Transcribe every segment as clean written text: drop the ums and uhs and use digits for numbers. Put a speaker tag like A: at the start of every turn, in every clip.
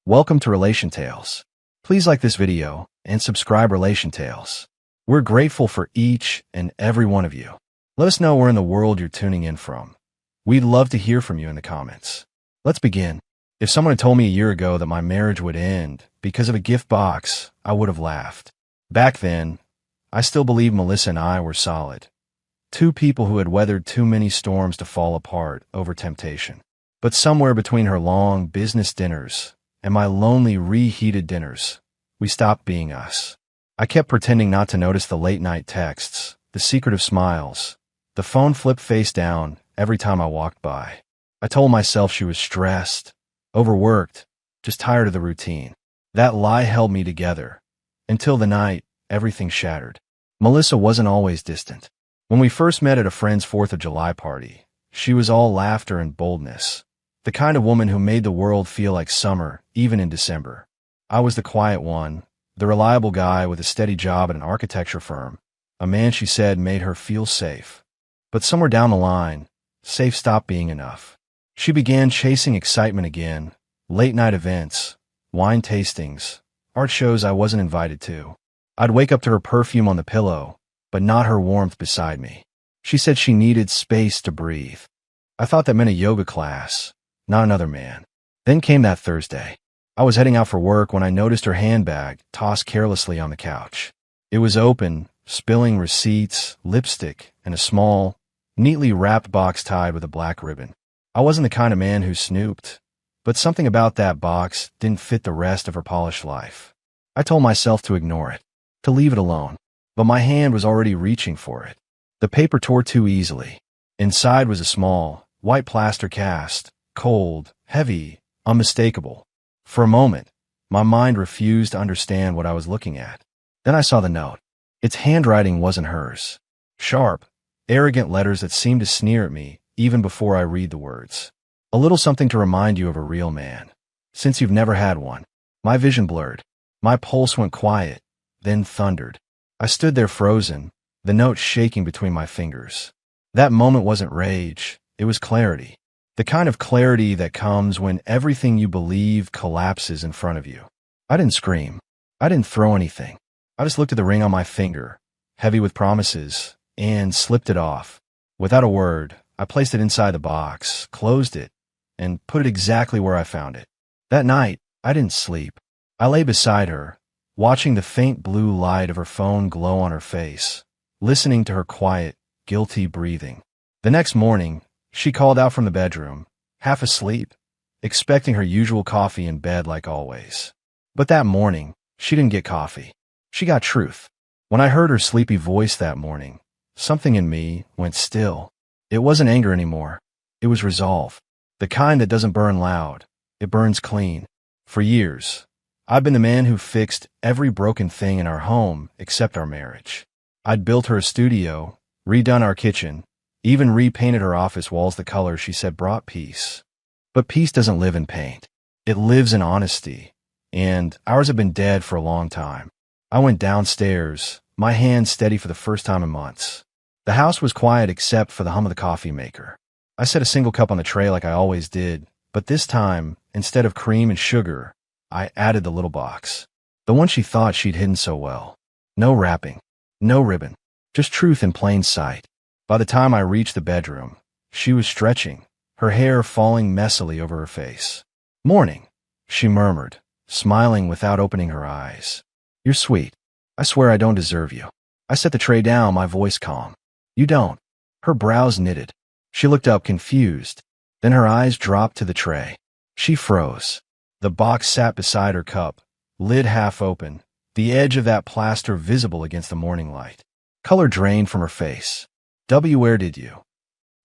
A: Welcome to Relation Tales. Please like this video and subscribe Relation Tales. We're grateful for each and every one of you. Let us know where in the world you're tuning in from. We'd love to hear from you in the comments. Let's begin. If someone had told me a year ago that my marriage would end because of a gift box, I would have laughed. Back then, I still believed Melissa and I were solid. Two people who had weathered too many storms to fall apart over temptation. But somewhere between her long business dinners and my lonely reheated dinners, we stopped being us. I kept pretending not to notice the late-night texts, the secretive smiles, the phone flipped face down every time I walked by. I told myself she was stressed, overworked, just tired of the routine. That lie held me together, until the night everything shattered. Melissa wasn't always distant. When we first met at a friend's 4th of July party, she was all laughter and boldness, the kind of woman who made the world feel like summer, even in December. I was the quiet one, the reliable guy with a steady job at an architecture firm, a man she said made her feel safe. But somewhere down the line, safe stopped being enough. She began chasing excitement again, late-night events, wine tastings, art shows I wasn't invited to. I'd wake up to her perfume on the pillow, but not her warmth beside me. She said she needed space to breathe. I thought that meant a yoga class, not another man. Then came that Thursday. I was heading out for work when I noticed her handbag tossed carelessly on the couch. It was open, spilling receipts, lipstick, and a small, neatly wrapped box tied with a black ribbon. I wasn't the kind of man who snooped, but something about that box didn't fit the rest of her polished life. I told myself to ignore it, to leave it alone, but my hand was already reaching for it. The paper tore too easily. Inside was a small, white plaster cast, cold, heavy, unmistakable. For a moment, my mind refused to understand what I was looking at. Then I saw the note. Its handwriting wasn't hers. Sharp, arrogant letters that seemed to sneer at me even before I read the words. A little something to remind you of a real man, since you've never had one. My vision blurred. My pulse went quiet, then thundered. I stood there frozen, the note shaking between my fingers. That moment wasn't rage, it was clarity. The kind of clarity that comes when everything you believe collapses in front of you. I didn't scream. I didn't throw anything. I just looked at the ring on my finger, heavy with promises, and slipped it off. Without a word, I placed it inside the box, closed it, and put it exactly where I found it. That night, I didn't sleep. I lay beside her, watching the faint blue light of her phone glow on her face, listening to her quiet, guilty breathing. The next morning, she called out from the bedroom, half asleep, expecting her usual coffee in bed like always. But that morning, she didn't get coffee. She got truth. When I heard her sleepy voice that morning, something in me went still. It wasn't anger anymore. It was resolve. The kind that doesn't burn loud. It burns clean. For years, I've been the man who fixed every broken thing in our home except our marriage. I'd built her a studio, redone our kitchen, even repainted her office walls the color she said brought peace. But peace doesn't live in paint. It lives in honesty, and ours have been dead for a long time. I went downstairs, my hands steady for the first time in months. The house was quiet except for the hum of the coffee maker. I set a single cup on the tray like I always did, but this time, instead of cream and sugar, I added the little box. The one she thought she'd hidden so well. No wrapping, no ribbon, just truth in plain sight. By the time I reached the bedroom, she was stretching, her hair falling messily over her face. "Morning," she murmured, smiling without opening her eyes. "You're sweet. I swear I don't deserve you." I set the tray down, my voice calm. "You don't." Her brows knitted. She looked up confused. Then her eyes dropped to the tray. She froze. The box sat beside her cup, lid half open, the edge of that plaster visible against the morning light. Color drained from her face. "Where did you?"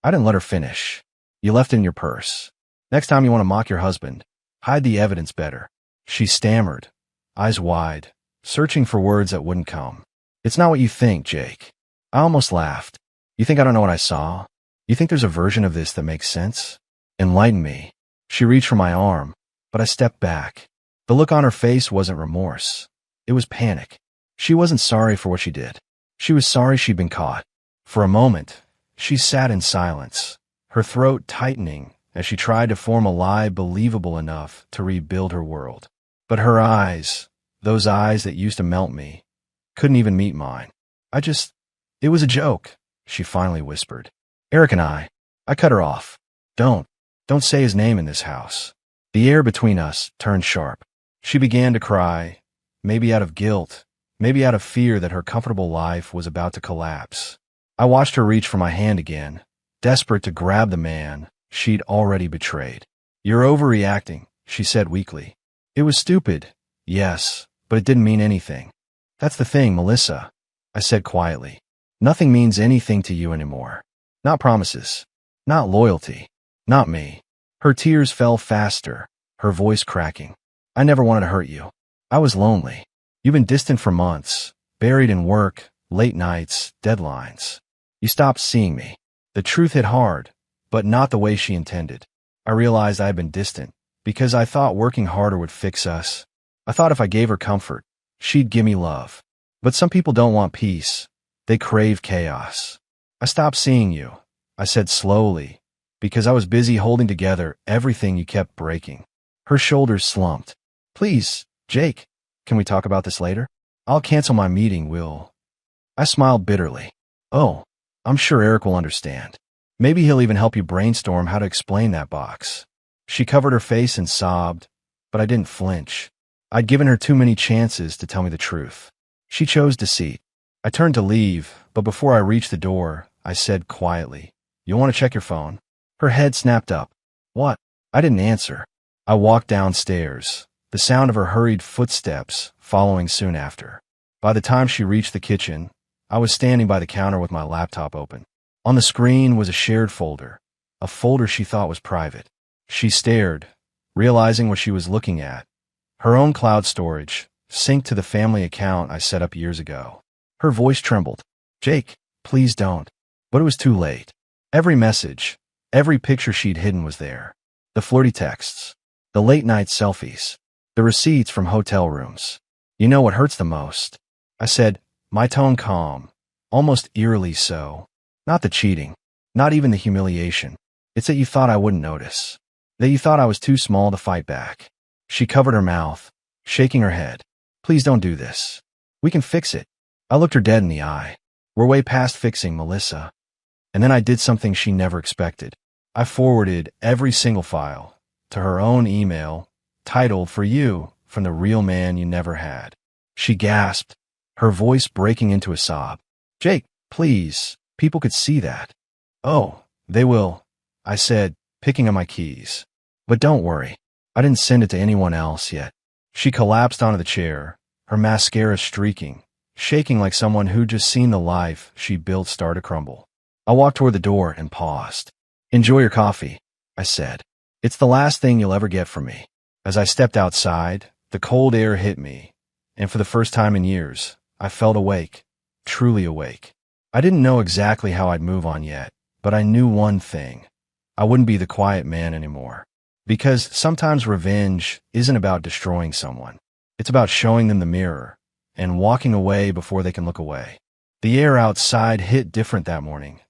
A: I didn't let her finish. "You left it in your purse. Next time you want to mock your husband, hide the evidence better." She stammered, eyes wide, searching for words that wouldn't come. "It's not what you think, Jake." I almost laughed. "You think I don't know what I saw? You think there's a version of this that makes sense? Enlighten me." She reached for my arm, but I stepped back. The look on her face wasn't remorse. It was panic. She wasn't sorry for what she did. She was sorry she'd been caught. For a moment, she sat in silence, her throat tightening as she tried to form a lie believable enough to rebuild her world. But her eyes, those eyes that used to melt me, couldn't even meet mine. It was a joke, she finally whispered. Eric and I cut her off. Don't say his name in this house. The air between us turned sharp. She began to cry, maybe out of guilt, maybe out of fear that her comfortable life was about to collapse. I watched her reach for my hand again, desperate to grab the man she'd already betrayed. You're overreacting, she said weakly. It was stupid, yes, but it didn't mean anything. That's the thing, Melissa, I said quietly. Nothing means anything to you anymore. Not promises, not loyalty, not me. Her tears fell faster, her voice cracking. I never wanted to hurt you. I was lonely. You've been distant for months, buried in work, late nights, deadlines. You stopped seeing me. The truth hit hard, but not the way she intended. I realized I had been distant because I thought working harder would fix us. I thought if I gave her comfort, she'd give me love. But some people don't want peace. They crave chaos. I stopped seeing you, I said slowly, because I was busy holding together everything you kept breaking. Her shoulders slumped. Please, Jake, can we talk about this later? I'll cancel my meeting, I smiled bitterly. Oh, I'm sure Eric will understand. Maybe he'll even help you brainstorm how to explain that box. She covered her face and sobbed, but I didn't flinch. I'd given her too many chances to tell me the truth. She chose deceit. I turned to leave, but before I reached the door, I said quietly, "You want to check your phone?" Her head snapped up. What? I didn't answer. I walked downstairs, the sound of her hurried footsteps following soon after. By the time she reached the kitchen, I was standing by the counter with my laptop open. On the screen was a shared folder, a folder she thought was private. She stared, realizing what she was looking at. Her own cloud storage, synced to the family account I set up years ago. Her voice trembled. Jake, please don't. But it was too late. Every message, every picture she'd hidden was there. The flirty texts, the late-night selfies, the receipts from hotel rooms. You know what hurts the most? I said, my tone calm, almost eerily so. Not the cheating, not even the humiliation. It's that you thought I wouldn't notice. That you thought I was too small to fight back. She covered her mouth, shaking her head. Please don't do this. We can fix it. I looked her dead in the eye. We're way past fixing, Melissa. And then I did something she never expected. I forwarded every single file to her own email, titled "For You, from the real man you never had." She gasped, her voice breaking into a sob. Jake, please, people could see that. Oh, they will, I said, picking up my keys. But don't worry, I didn't send it to anyone else yet. She collapsed onto the chair, her mascara streaking, shaking like someone who'd just seen the life she built start to crumble. I walked toward the door and paused. Enjoy your coffee, I said. It's the last thing you'll ever get from me. As I stepped outside, the cold air hit me, and for the first time in years, I felt awake, truly awake. I didn't know exactly how I'd move on yet, but I knew one thing. I wouldn't be the quiet man anymore. Because sometimes revenge isn't about destroying someone. It's about showing them the mirror and walking away before they can look away. The air outside hit different that morning.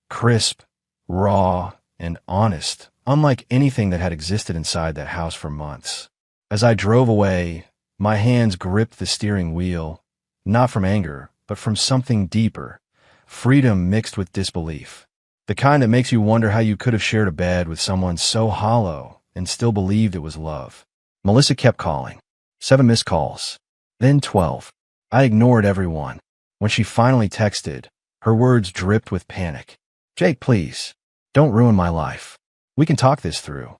A: Crisp, raw, and honest, unlike anything that had existed inside that house for months. As I drove away, my hands gripped the steering wheel, not from anger, but from something deeper, freedom mixed with disbelief. The kind that makes you wonder how you could have shared a bed with someone so hollow and still believed it was love. Melissa kept calling. 7 missed calls. Then 12. I ignored everyone. When she finally texted, her words dripped with panic. Jake, please, don't ruin my life. We can talk this through.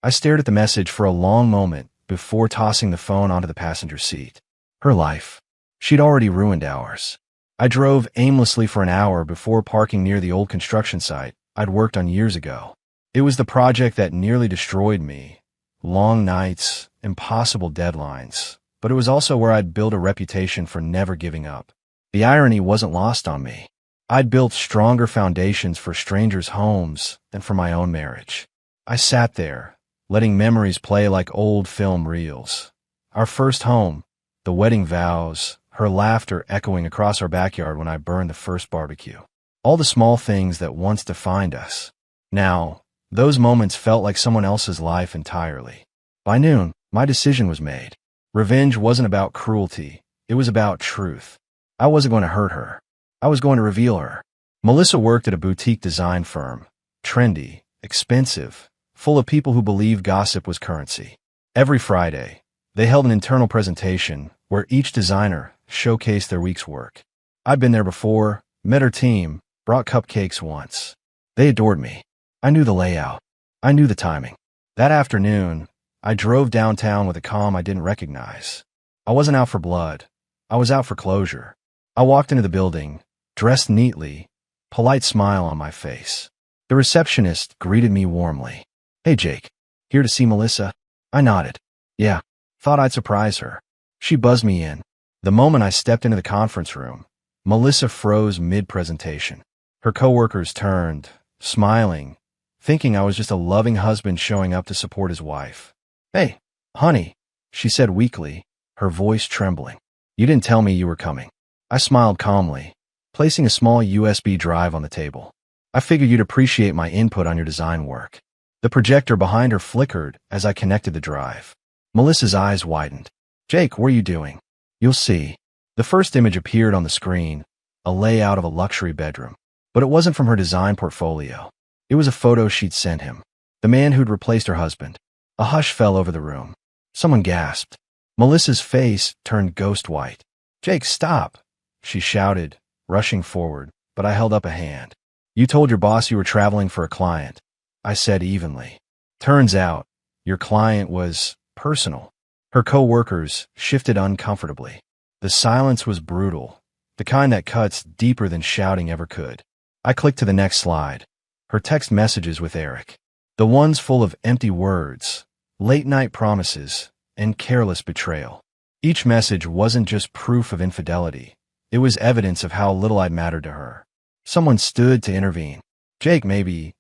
A: I stared at the message for a long moment before tossing the phone onto the passenger seat. Her life. She'd already ruined ours. I drove aimlessly for an hour before parking near the old construction site I'd worked on years ago. It was the project that nearly destroyed me. Long nights, impossible deadlines, but it was also where I'd built a reputation for never giving up. The irony wasn't lost on me. I'd built stronger foundations for strangers' homes than for my own marriage. I sat there, letting memories play like old film reels. Our first home, the wedding vows, her laughter echoing across our backyard when I burned the first barbecue. All the small things that once defined us. Now, Those moments felt like someone else's life entirely. By noon, my decision was made. Revenge wasn't about cruelty. It was about truth. I wasn't going to hurt her. I was going to reveal her. Melissa worked at a boutique design firm. Trendy, expensive, full of people who believed gossip was currency. Every Friday, they held an internal presentation where each designer showcased their week's work. I'd been there before, met her team, brought cupcakes once. They adored me. I knew the layout. I knew the timing. That afternoon, I drove downtown with a calm I didn't recognize. I wasn't out for blood. I was out for closure. I walked into the building, dressed neatly, polite smile on my face. The receptionist greeted me warmly. "Hey, Jake. Here to see Melissa?" I nodded. "Yeah. Thought I'd surprise her." She buzzed me in. The moment I stepped into the conference room, Melissa froze mid-presentation. Her coworkers turned, smiling, thinking I was just a loving husband showing up to support his wife. "Hey, honey," she said weakly, her voice trembling. "You didn't tell me you were coming." I smiled calmly, placing a small USB drive on the table. "I figured you'd appreciate my input on your design work." The projector behind her flickered as I connected the drive. Melissa's eyes widened. "Jake, what are you doing?" "You'll see." The first image appeared on the screen, a layout of a luxury bedroom. But it wasn't from her design portfolio. It was a photo she'd sent him. The man who'd replaced her husband. A hush fell over the room. Someone gasped. Melissa's face turned ghost white. "Jake, stop!" she shouted, rushing forward, but I held up a hand. "You told your boss you were traveling for a client," I said evenly. "Turns out, your client was personal." Her co-workers shifted uncomfortably. The silence was brutal, the kind that cuts deeper than shouting ever could. I clicked to the next slide. Her text messages with Eric. The ones full of empty words, late-night promises, and careless betrayal. Each message wasn't just proof of infidelity. It was evidence of how little I'd mattered to her. Someone stood to intervene. "Jake, maybe."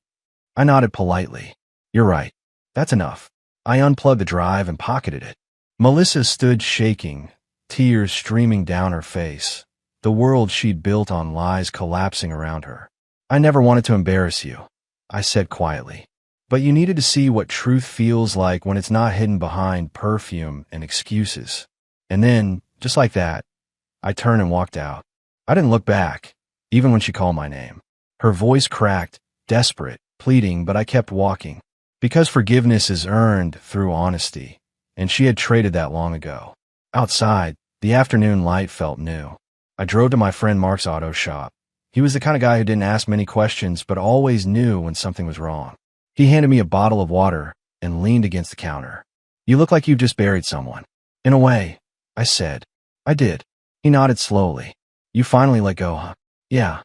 A: I nodded politely. "You're right. That's enough." I unplugged the drive and pocketed it. Melissa stood shaking, tears streaming down her face, the world she'd built on lies collapsing around her. "I never wanted to embarrass you," I said quietly. "But you needed to see what truth feels like when it's not hidden behind perfume and excuses." And then, just like that, I turned and walked out. I didn't look back, even when she called my name. Her voice cracked, desperate, pleading, but I kept walking. Because forgiveness is earned through honesty, and she had traded that long ago. Outside, the afternoon light felt new. I drove to my friend Mark's auto shop. He was the kind of guy who didn't ask many questions but always knew when something was wrong. He handed me a bottle of water and leaned against the counter. "You look like you've just buried someone." "In a way," I said. "I did." He nodded slowly. "You finally let go, huh?" "Yeah."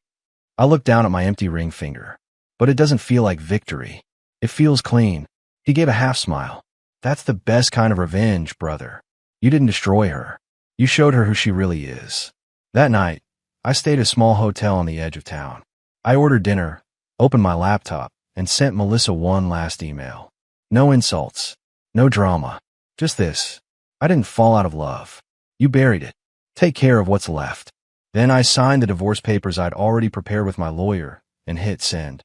A: I looked down at my empty ring finger. "But it doesn't feel like victory. It feels clean." He gave a half smile. "That's the best kind of revenge, brother. You didn't destroy her. You showed her who she really is." That night, I stayed at a small hotel on the edge of town. I ordered dinner, opened my laptop, and sent Melissa one last email. No insults, no drama, just this. "I didn't fall out of love. You buried it. Take care of what's left." Then I signed the divorce papers I'd already prepared with my lawyer and hit send.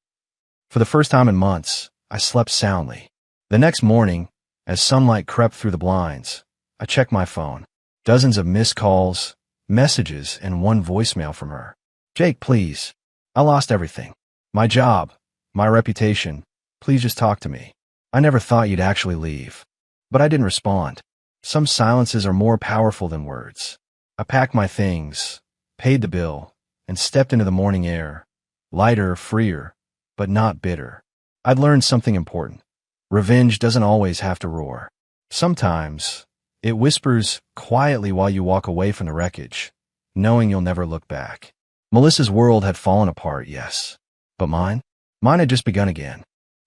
A: For the first time in months, I slept soundly. The next morning, as sunlight crept through the blinds, I checked my phone. Dozens of missed calls, messages, and one voicemail from her. "Jake, please. I lost everything. My job, my reputation. Please just talk to me. I never thought you'd actually leave." But I didn't respond. Some silences are more powerful than words. I packed my things, paid the bill, and stepped into the morning air, lighter, freer, but not bitter. I'd learned something important. Revenge doesn't always have to roar. Sometimes, it whispers quietly while you walk away from the wreckage, knowing you'll never look back. Melissa's world had fallen apart, yes. But mine? Mine had just begun again.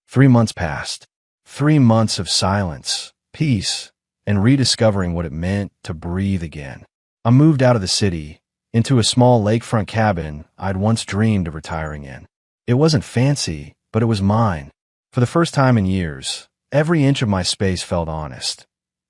A: 3 months passed. 3 months of silence, peace, and rediscovering what it meant to breathe again. I moved out of the city, into a small lakefront cabin I'd once dreamed of retiring in. It wasn't fancy, but it was mine. For the first time in years, every inch of my space felt honest.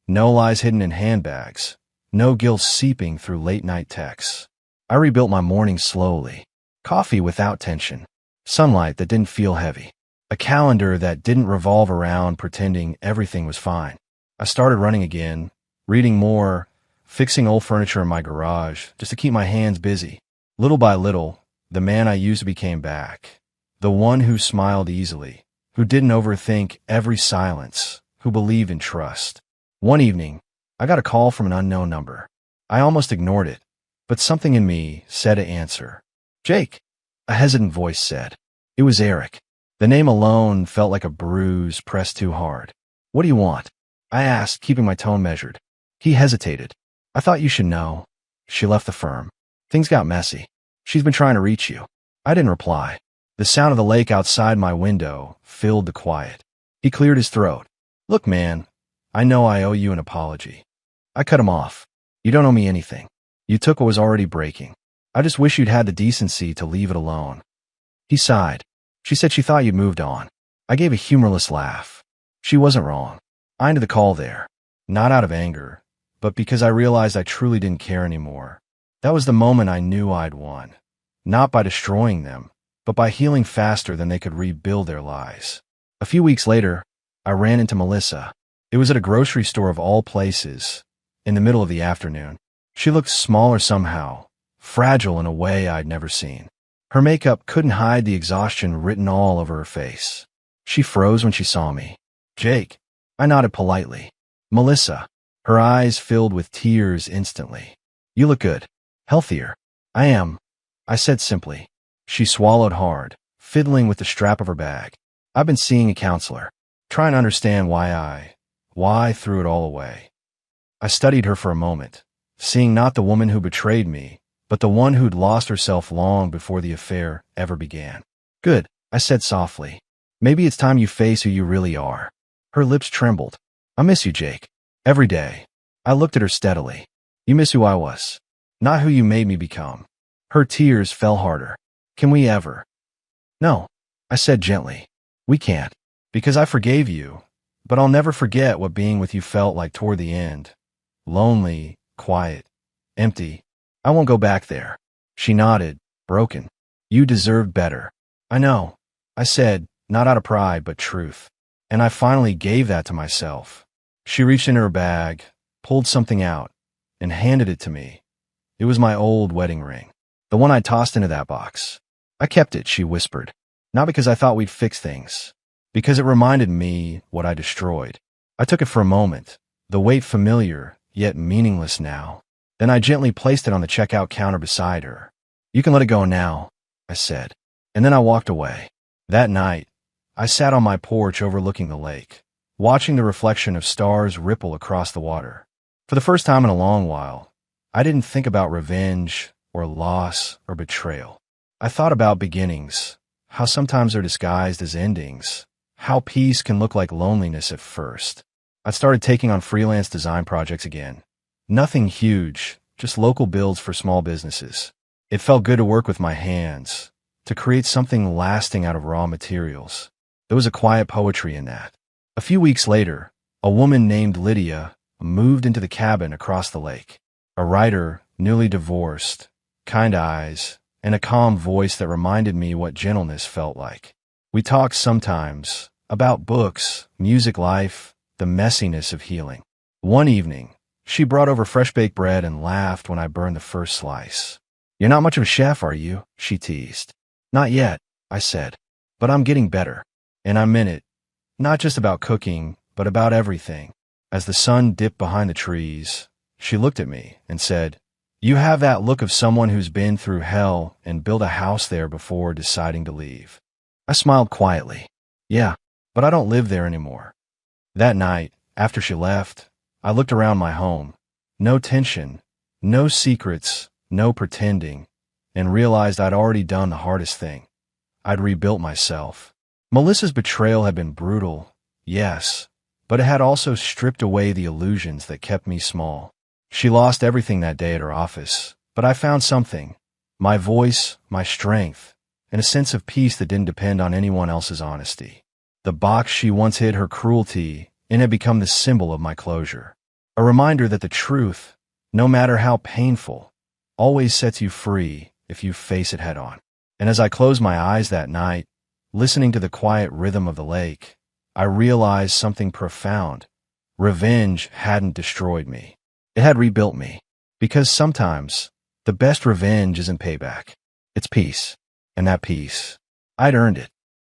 A: No lies hidden in handbags, no guilt seeping through late-night texts. I rebuilt my mornings slowly. Coffee without tension. Sunlight that didn't feel heavy. A calendar that didn't revolve around pretending everything was fine. I started running again, reading more, fixing old furniture in my garage just to keep my hands busy. Little by little, the man I used to be came back. The one who smiled easily, who didn't overthink every silence, who believed in trust. One evening, I got a call from an unknown number. I almost ignored it, but something in me said to answer. "Jake," a hesitant voice said. It was Eric. The name alone felt like a bruise pressed too hard. "What do you want?" I asked, keeping my tone measured. He hesitated. "I thought you should know. She left the firm. Things got messy. She's been trying to reach you." I didn't reply. The sound of the lake outside my window filled the quiet. He cleared his throat. "Look, man, I know I owe you an apology." I cut him off. "You don't owe me anything. You took what was already breaking. I just wish you'd had the decency to leave it alone." He sighed. "She said she thought you'd moved on." I gave a humorless laugh. She wasn't wrong. I ended the call there, not out of anger, but because I realized I truly didn't care anymore. That was the moment I knew I'd won. Not by destroying them, but by healing faster than they could rebuild their lies. A few weeks later, I ran into Melissa. It was at a grocery store of all places, in the middle of the afternoon. She looked smaller somehow, fragile in a way I'd never seen. Her makeup couldn't hide the exhaustion written all over her face. She froze when she saw me. "Jake." I nodded politely. "Melissa." Her eyes filled with tears instantly. "You look good. Healthier." "I am," I said simply. She swallowed hard, fiddling with the strap of her bag. "I've been seeing a counselor, trying to understand why I threw it all away." I studied her for a moment, seeing not the woman who betrayed me, but the one who'd lost herself long before the affair ever began. "Good," I said softly. "Maybe it's time you face who you really are." Her lips trembled. "I miss you, Jake. Every day." I looked at her steadily. "You miss who I was, not who you made me become." Her tears fell harder. "Can we ever?" "No," I said gently. "We can't, because I forgave you, but I'll never forget what being with you felt like toward the end. Lonely, quiet, empty. I won't go back there." She nodded, broken. "You deserved better." "I know," I said, not out of pride, but truth. And I finally gave that to myself. She reached into her bag, pulled something out, and handed it to me. It was my old wedding ring, the one I tossed into that box. "I kept it," she whispered, "not because I thought we'd fix things, because it reminded me what I destroyed." I took it for a moment, the weight familiar, yet meaningless now. Then I gently placed it on the checkout counter beside her. "You can let it go now," I said, and then I walked away. That night, I sat on my porch overlooking the lake, watching the reflection of stars ripple across the water. For the first time in a long while, I didn't think about revenge or loss or betrayal. I thought about beginnings, how sometimes they're disguised as endings, how peace can look like loneliness at first. I started taking on freelance design projects again. Nothing huge, just local builds for small businesses. It felt good to work with my hands, to create something lasting out of raw materials. There was a quiet poetry in that. A few weeks later, a woman named Lydia moved into the cabin across the lake. A writer, newly divorced, kind eyes, and a calm voice that reminded me what gentleness felt like. We talked sometimes about books, music, life, the messiness of healing. One evening, she brought over fresh-baked bread and laughed when I burned the first slice. "You're not much of a chef, are you?" she teased. "Not yet," I said, "but I'm getting better." And I meant it, not just about cooking, but about everything. As the sun dipped behind the trees, she looked at me and said, "You have that look of someone who's been through hell and built a house there before deciding to leave." I smiled quietly. "Yeah, but I don't live there anymore." That night, after she left, I looked around my home. No tension, no secrets, no pretending, and realized I'd already done the hardest thing. I'd rebuilt myself. Melissa's betrayal had been brutal, yes, but it had also stripped away the illusions that kept me small. She lost everything that day at her office, but I found something: my voice, my strength, and a sense of peace that didn't depend on anyone else's honesty. The box she once hid her cruelty in had become the symbol of my closure. A reminder that the truth, no matter how painful, always sets you free if you face it head on. And as I closed my eyes that night, Listening to the quiet rhythm of the lake, I realized something profound. Revenge hadn't destroyed me. It had rebuilt me. Because sometimes, the best revenge isn't payback. It's peace. And that peace, I'd earned it.